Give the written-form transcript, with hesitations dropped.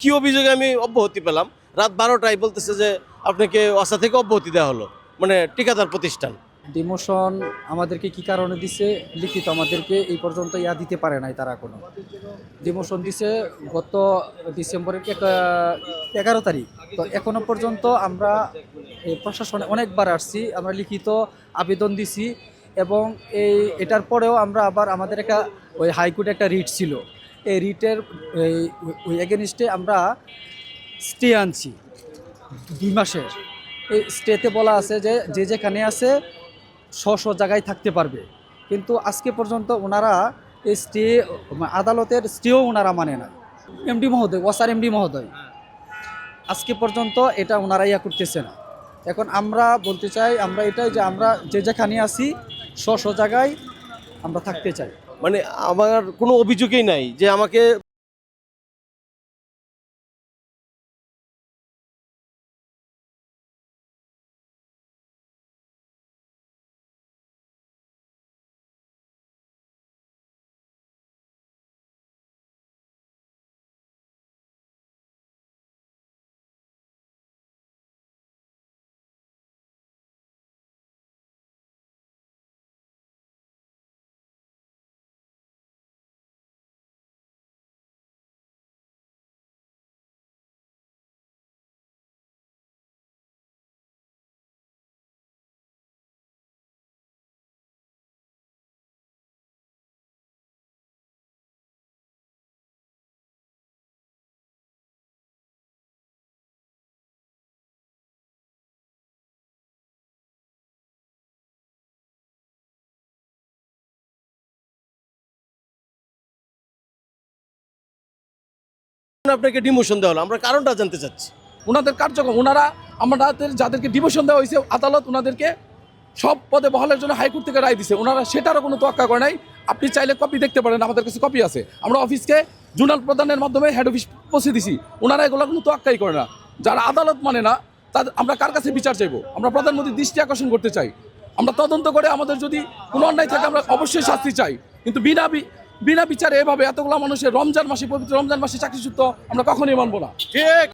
কি অভিযোগে আমি অব্যাহতি পেলাম? রাত 12টায় বলতেছে যে আপনাকে ওয়াসা থেকে অব্যাহতি দেওয়া হলো, মানে ঠিকাদার প্রতিষ্ঠান। ডিমোশন আমাদেরকে কি কারণে দিছে লিখিত আমাদেরকে এই পর্যন্ত দিতে পারে নাই তারা কোনো। ডিমোশন দিছে গত ডিসেম্বরের 11 তারিখ। তো এখনো পর্যন্ত আমরা এই প্রশাসনে অনেকবার আসছি, আমরা লিখিত আবেদন দিছি এবং এটার পরেও আমরা আবার আমাদের একটা ওই হাইকোর্টে একটা রিট ছিল, এই রিটের ওই এগেনিস্টে আমরা স্টে আনছি 2 মাসের। এই স্টেতে বলা আছে যে যে যেখানে আছে স্ব জায়গায় থাকতে পারবে, কিন্তু আজকে পর্যন্ত ওনারা এই স্টে আদালতের স্টেও ওনারা মানে না। এমডি মহোদয়, ওয়াসার এমডি মহোদয় আজকে পর্যন্ত এটা ওনারা করতেছে না। এখন আমরা বলতে চাই, আমরা এটাই যে আমরা যে যেখানে আছি স্ব জায়গায় আমরা থাকতে চাই। মানে আমার কোনো অভিযোগই নাই যে আমাকে আপনাকে ডিমোশন দেওয়া হলো, আমরা কারণটা জানতে চাচ্ছি। ওনাদের কার্যক্রম, ওনারা আমাদের যাদেরকে ডিমোশন দেওয়া হয়েছে, আদালত ওনাদেরকে সব পদে বহালের জন্য হাইকোর্ট থেকে রায় দিছে, ওনারা সেটারও কোনো তোয়াক্কা করে নাই। আপনি চাইলে কপি দেখতে পারেন, আমাদের কাছে কপি আছে। আমরা অফিসকে জোনাল প্রদানের মাধ্যমে হেড অফিস পৌঁছে দিছি, ওনারা এগুলো কোনো তোয়াক্কাই করে না। যারা আদালত মানে না তাদের আমরা কার কাছে বিচার চাইবো? আমরা প্রধানমন্ত্রীর দৃষ্টি আকর্ষণ করতে চাই। আমরা তদন্ত করে আমাদের যদি কোনো অন্যায় থাকে আমরা অবশ্যই শাস্তি চাই, কিন্তু বিনা বিচারে এভাবে এতগুলো মানুষের রমজান মাসে, পবিত্র রমজান মাসে চাকরিচ্যুত আমরা কখনোই মানবো না। ঠিক।